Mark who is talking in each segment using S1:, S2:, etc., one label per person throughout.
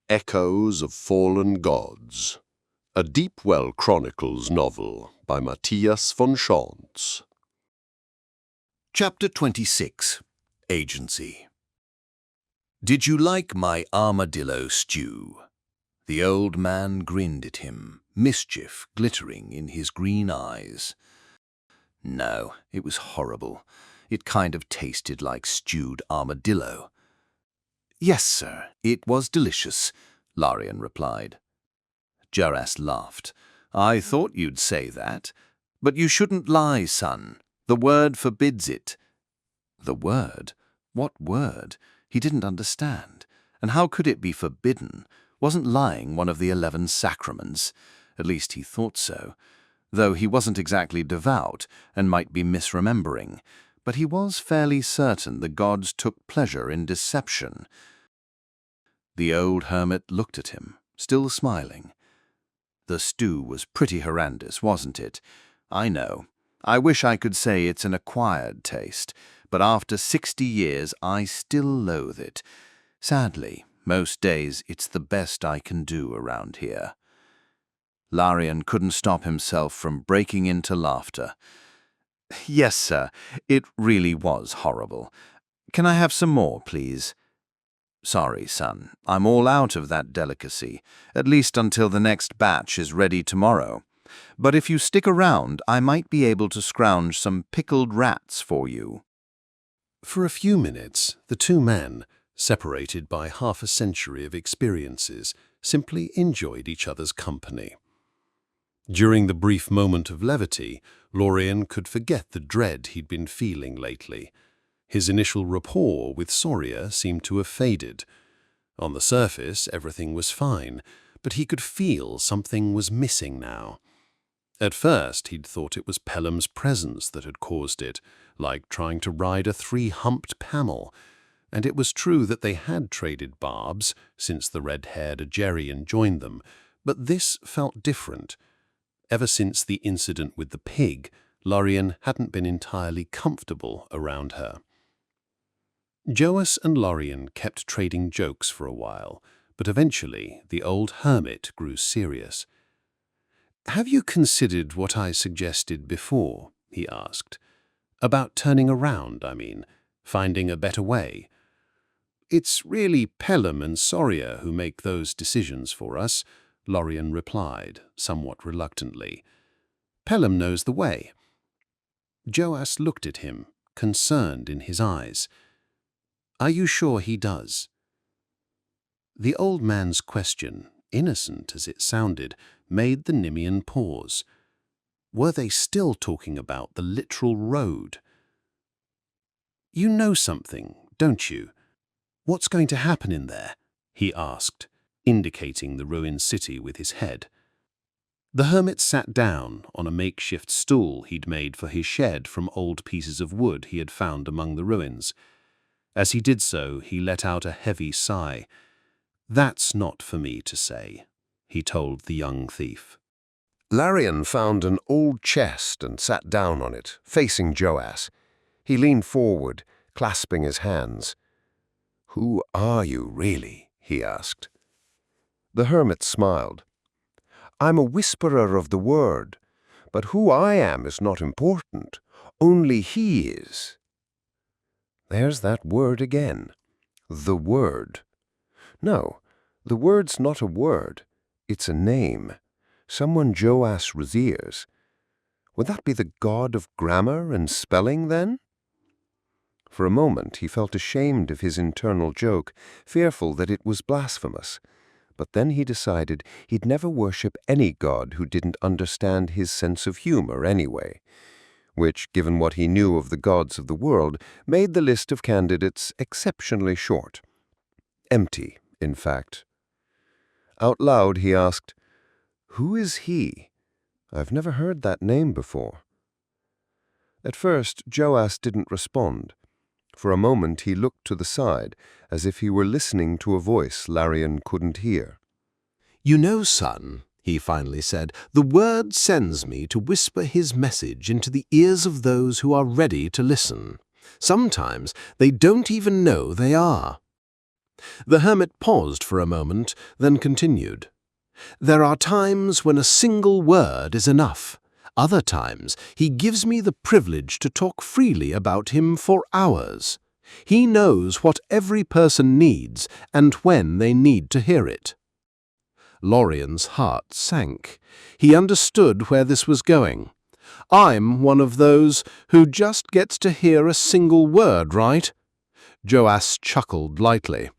S1: Echoes of Fallen Gods, a Deepwell Chronicles novel by Mattias von Schantz.
S2: Chapter 26. Agency. "Did you like my armadillo stew?" The old man grinned at him, mischief glittering in his green eyes. No, it was horrible. It kind of tasted like stewed armadillo. "Yes, sir, it was delicious," Larian replied. Joas laughed. "I thought you'd say that. But you shouldn't lie, son. The word forbids it." The word? What word? He didn't understand. And how could it be forbidden? Wasn't lying one of the 11 sacraments? At least he thought so, though he wasn't exactly devout and might be misremembering. But he was fairly certain the gods took pleasure in deception. The old hermit looked at him, still smiling. "The stew was pretty horrendous, wasn't it? I know. I wish I could say it's an acquired taste, but after 60 years I still loathe it. Sadly, most days it's the best I can do around here." Larian couldn't stop himself from breaking into laughter. "Yes, sir, it really was horrible. Can I have some more, please?" "Sorry, son, I'm all out of that delicacy, at least until the next batch is ready tomorrow. But if you stick around, I might be able to scrounge some pickled rats for you."
S1: For a few minutes, the two men, separated by half a century of experiences, simply enjoyed each other's company. During the brief moment of levity, Larian could forget the dread he'd been feeling lately. His initial rapport with Soria seemed to have faded. On the surface, everything was fine, but he could feel something was missing now. At first, he'd thought it was Pelham's presence that had caused it, like trying to ride a 3-humped camel. And it was true that they had traded barbs since the red-haired Agerian joined them, but this felt different. Ever since the incident with the pig, Larian hadn't been entirely comfortable around her. Joas and Larian kept trading jokes for a while, but eventually the old hermit grew serious. "Have you considered what I suggested before?" he asked. "About turning around, I mean, finding a better way. It's really Pelham and Soria who make those decisions for us," Larian replied, somewhat reluctantly. "Pelham knows the way." Joas looked at him, concerned in his eyes. "Are you sure he does?" The old man's question, innocent as it sounded, made the Nemean pause. Were they still talking about the literal road? "You know something, don't you? What's going to happen in there?" he asked, indicating the ruined city with his head. The hermit sat down on a makeshift stool he'd made for his shed from old pieces of wood he had found among the ruins. As he did so, he let out a heavy sigh. "That's not for me to say," he told the young thief.
S3: Larian found an old chest and sat down on it, facing Joas. He leaned forward, clasping his hands. "Who are you, really?" he asked. The hermit smiled. "I'm a whisperer of the word, but who I am is not important. Only he is." There's that word again. The word. No, the word's not a word. It's a name. Someone Joas reveres. Would that be the god of grammar and spelling, then? For a moment he felt ashamed of his internal joke, fearful that it was blasphemous. But then he decided he'd never worship any god who didn't understand his sense of humor anyway, which, given what he knew of the gods of the world, made the list of candidates exceptionally short. Empty, in fact. Out loud he asked, "Who is he? I've never heard that name before." At first, Joas didn't respond. For a moment he looked to the side, as if he were listening to a voice Larian couldn't hear.
S4: "You know, son," he finally said, "the word sends me to whisper his message into the ears of those who are ready to listen. Sometimes they don't even know they are." The hermit paused for a moment, then continued. There are times when a single word is enough. Other times he gives me the privilege to talk freely about him for hours. He knows what every person needs and when they need to hear it. Lorien's heart sank. He understood where this was going. I'm one of those who just gets to hear a single word, right? Joas chuckled lightly.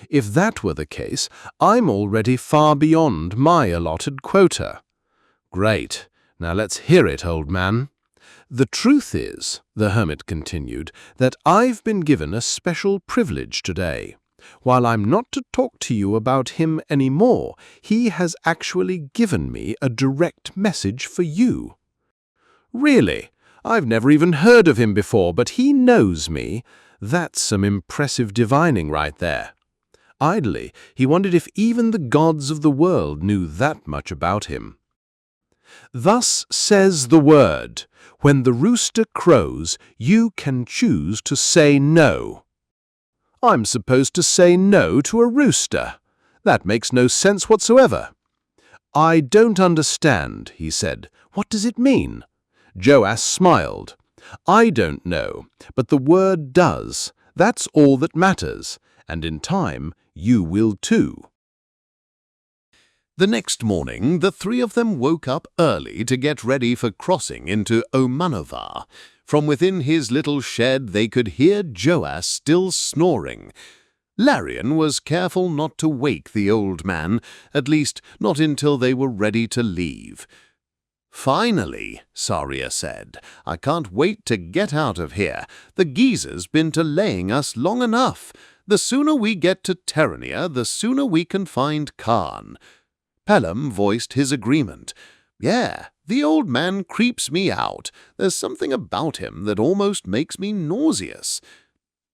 S4: If that were the case, I'm already far beyond my allotted quota. Great. Now let's hear it, old man. The truth is, the hermit continued, that I've been given a special privilege today. While I'm not to talk to you about him anymore, he has actually given me a direct message for you. Really? I've never even heard of him before, but he knows me. That's some impressive divining right there. Idly, he wondered if even the gods of the world knew that much about him. Thus says the word, when the rooster crows, you can choose to say no. I'm supposed to say no to a rooster. That makes no sense whatsoever. I don't understand, he said. What does it mean? Joas smiled. I don't know, but the word does. That's all that matters, and in time you will too.
S2: The next morning, the three of them woke up early to get ready for crossing into Omanova. From within his little shed they could hear Joas still snoring. Larian was careful not to wake the old man, at least not until they were ready to leave. Finally, Saria said, I can't wait to get out of here. The geezer's been delaying us long enough. The sooner we get to Terrania, the sooner we can find Khan. Pelham voiced his agreement. Yeah, the old man creeps me out. There's something about him that almost makes me nauseous.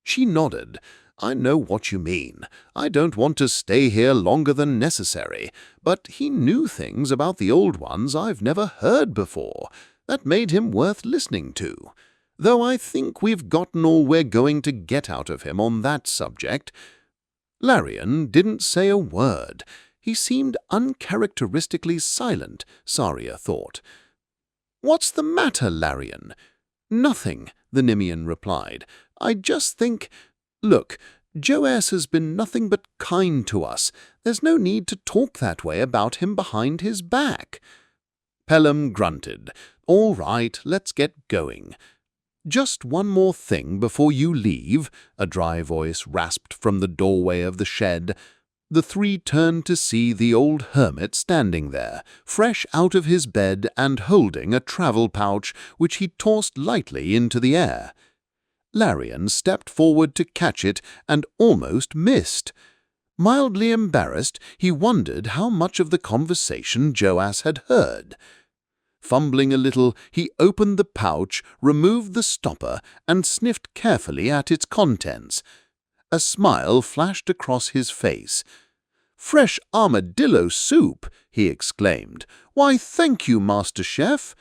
S2: She nodded. I know what you mean. I don't want to stay here longer than necessary. But he knew things about the old ones I've never heard before. That made him worth listening to. Though I think we've gotten all we're going to get out of him on that subject. Larian didn't say a word. He seemed uncharacteristically silent, Saria thought. What's the matter, Larian? Nothing, the Nemean replied. I just think... Look, Joas has been nothing but kind to us. There's no need to talk that way about him behind his back. Pelham grunted. All right, let's get going. Just one more thing before you leave, a dry voice rasped from the doorway of the shed. The three turned to see the old hermit standing there, fresh out of his bed and holding a travel pouch which he tossed lightly into the air. Larian stepped forward to catch it and almost missed. Mildly embarrassed, he wondered how much of the conversation Joas had heard. Fumbling a little, he opened the pouch, removed the stopper, and sniffed carefully at its contents. A smile flashed across his face. "Fresh armadillo soup!" he exclaimed. "Why, thank you, Master Chef."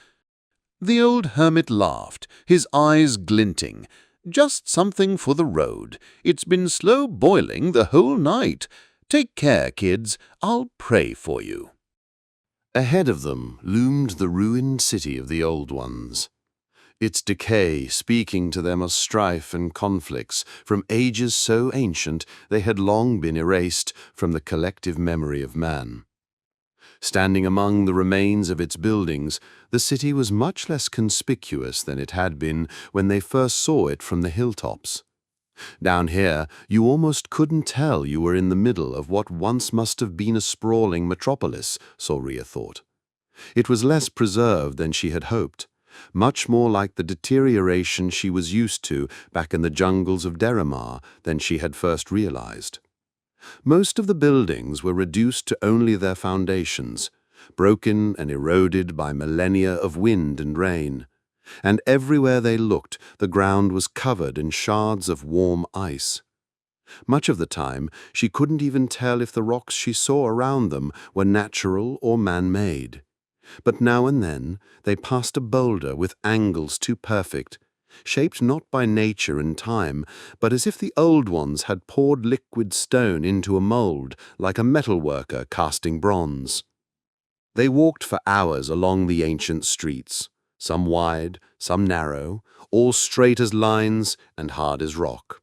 S2: The old hermit laughed, his eyes glinting. "Just something for the road. It's been slow boiling the whole night. Take care, kids. I'll pray for you."
S1: Ahead of them loomed the ruined city of the old ones. Its decay speaking to them of strife and conflicts from ages so ancient they had long been erased from the collective memory of man. Standing among the remains of its buildings, the city was much less conspicuous than it had been when they first saw it from the hilltops. Down here, you almost couldn't tell you were in the middle of what once must have been a sprawling metropolis, Saria thought. It was less preserved than she had hoped, much more like the deterioration she was used to back in the jungles of Deramar than she had first realized. Most of the buildings were reduced to only their foundations, broken and eroded by millennia of wind and rain, and everywhere they looked the ground was covered in shards of warm ice. Much of the time she couldn't even tell if the rocks she saw around them were natural or man-made. But now and then they passed a boulder with angles too perfect,
S5: shaped not by nature and time, but as if the old ones had poured liquid stone into a mold, like a metalworker casting bronze. They walked for hours along the ancient streets, some wide, some narrow, all straight as lines and hard as rock.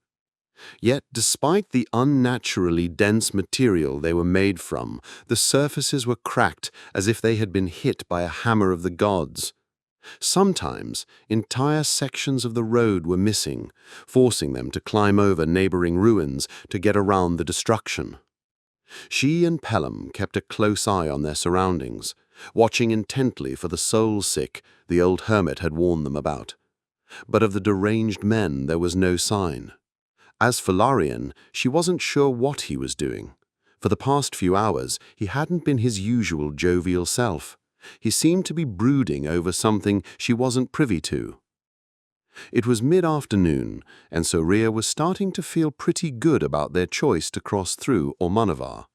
S5: Yet, despite the unnaturally dense material they were made from, the surfaces were cracked as if they had been hit by a hammer of the gods. Sometimes, entire sections of the road were missing, forcing them to climb over neighboring ruins to get around the destruction. She and Pelham kept a close eye on their surroundings, watching intently for the soul-sick the old hermit had warned them about. But of the deranged men there was no sign. As for Lorien, she wasn't sure what he was doing. For the past few hours, he hadn't been his usual jovial self. He seemed to be brooding over something she wasn't privy to. It was mid-afternoon, and Soria was starting to feel pretty good about their choice to cross through Ormanavar.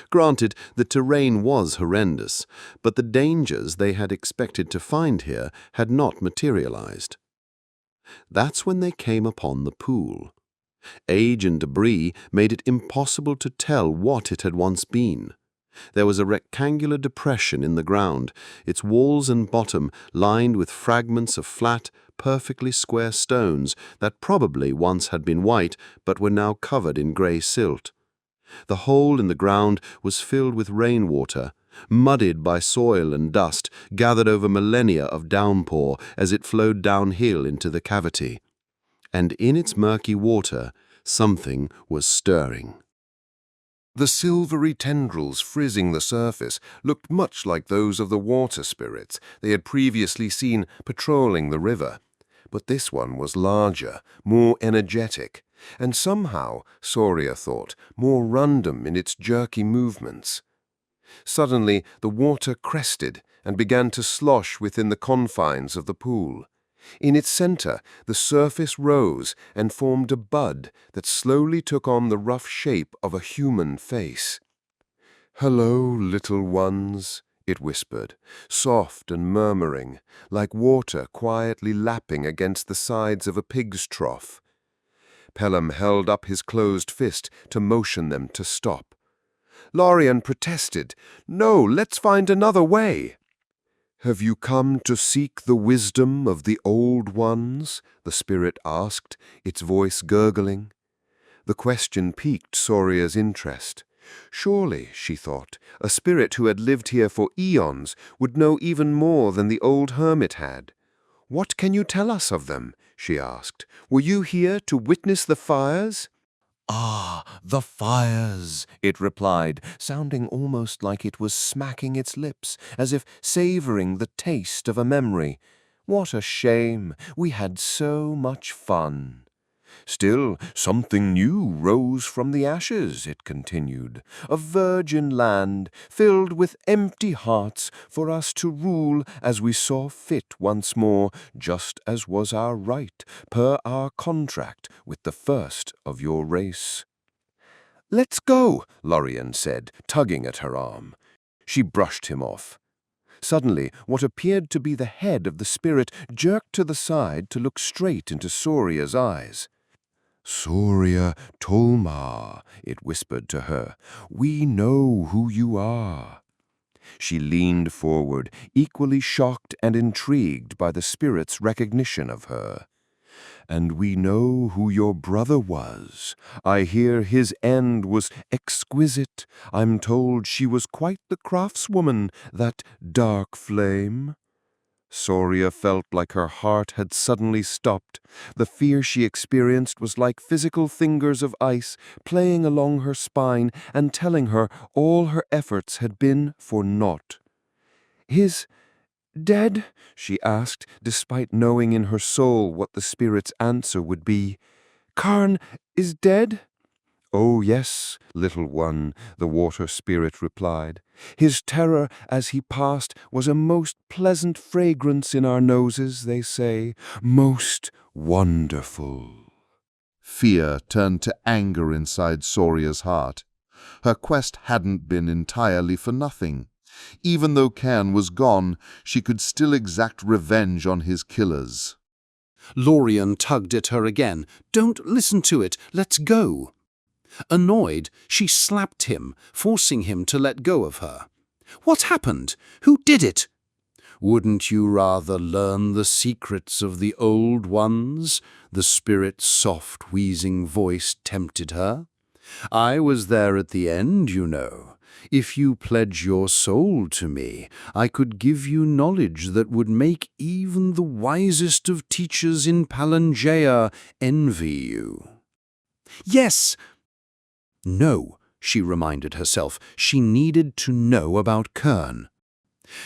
S5: Granted, the terrain was horrendous, but the dangers they had expected to find here had not materialized. That's when they came upon the pool. Age and debris made it impossible to tell what it had once been. There was a rectangular depression in the ground, its walls and bottom lined with fragments of flat, perfectly square stones that probably once had been white but were now covered in grey silt. The hole in the ground was filled with rainwater, muddied by soil and dust gathered over millennia of downpour as it flowed downhill into the cavity. And in its murky water, something was stirring.
S3: The silvery tendrils frizzing the surface looked much like those of the water spirits they had previously seen patrolling the river. But this one was larger, more energetic, and somehow, Soria thought, more random in its jerky movements. Suddenly the water crested and began to slosh within the confines of the pool. In its center, the surface rose and formed a bud that slowly took on the rough shape of a human face. "Hello, little ones," it whispered, soft and murmuring, like water quietly lapping against the sides of a pig's trough. Pelham held up his closed fist to motion them to stop. Lorien protested, "No, let's find another way." "Have you come to seek the wisdom of the old ones?" the spirit asked, its voice gurgling. The question piqued Soria's interest. Surely, she thought, a spirit who had lived here for eons would know even more than the old hermit had. "What can you tell us of them?" she asked. "Were you here to witness the fires?"
S2: "Ah, the fires," it replied, sounding almost like it was smacking its lips, as if savoring the taste of a memory. "What a shame! We had so much fun." "Still, something new rose from the ashes," it continued. "A virgin land, filled with empty hearts, for us to rule as we saw fit once more, just as was our right, per our contract with the first of your race." "Let's go," Lorien said, tugging at her arm. She brushed him off. Suddenly, what appeared to be the head of the spirit jerked to the side to look straight into Soria's eyes. "Soria Tolmar," it whispered to her, "we know who you are." She leaned forward, equally shocked and intrigued by the spirit's recognition of her. "And we know who your brother was. I hear his end was exquisite. I'm told she was quite the craftswoman, that dark flame." Soria felt like her heart had suddenly stopped. The fear she experienced was like physical fingers of ice playing along her spine and telling her all her efforts had been for naught. "His dead?" she asked, despite knowing in her soul what the spirit's answer would be. "Karn is dead?" "Oh, yes, little one," the water spirit replied. "His terror as he passed was a most pleasant fragrance in our noses, they say. Most wonderful."
S6: Fear turned to anger inside Soria's heart. Her quest hadn't been entirely for nothing. Even though Cairn was gone, she could still exact revenge on his killers.
S4: Lorien tugged at her again. "Don't listen to it. Let's go." Annoyed, she slapped him, forcing him to let go of her. "What happened? Who did it?" "Wouldn't you rather learn the secrets of the old ones?" The spirit's soft, wheezing voice tempted her. "I was there at the end, you know. If you pledge your soul to me, I could give you knowledge that would make even the wisest of teachers in Palangea envy you." "Yes!" No, she reminded herself. She needed to know about Kern.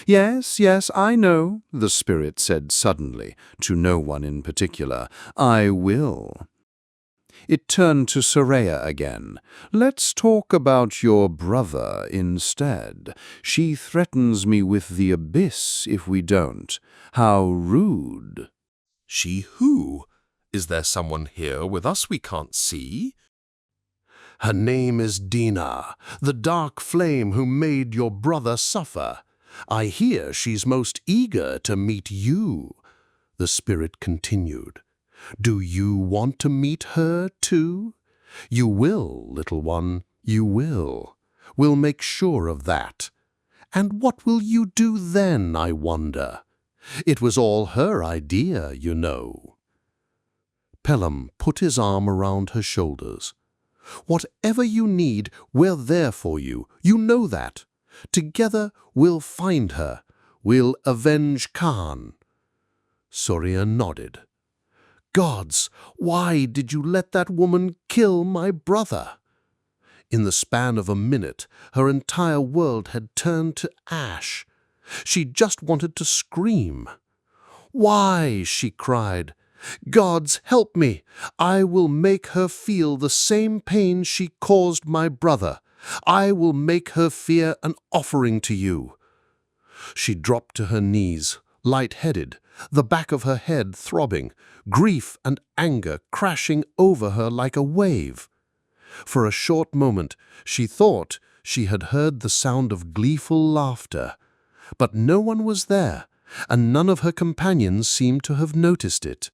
S4: "Yes, yes, I know," the spirit said suddenly, to no one in particular. "I will." It turned to Soraya again. "Let's talk about your brother instead. She threatens me with the abyss if we don't. How rude."
S7: "She who? Is there someone here with us we can't see?"
S1: Her name is Dina, the dark flame who made your brother suffer. I hear she's most eager to meet you," the spirit continued. "Do you want to meet her too? You will, little one, you will. We'll make sure of that. And what will you do then, I wonder? It was all her idea, you know." Pelham put his arm around her shoulders. "Whatever you need, we're there for you. You know that. Together we'll find her. We'll avenge Khan." Soraya nodded. "Gods, why did you let that woman kill my brother?" In the span of a minute, her entire world had turned to ash. She just wanted to scream. "Why?" she cried. "Gods, help me! I will make her feel the same pain she caused my brother. I will make her fear an offering to you." She dropped to her knees, light-headed, the back of her head throbbing, grief and anger crashing over her like a wave. For a short moment she thought she had heard the sound of gleeful laughter, but no one was there, and none of her companions seemed to have noticed it.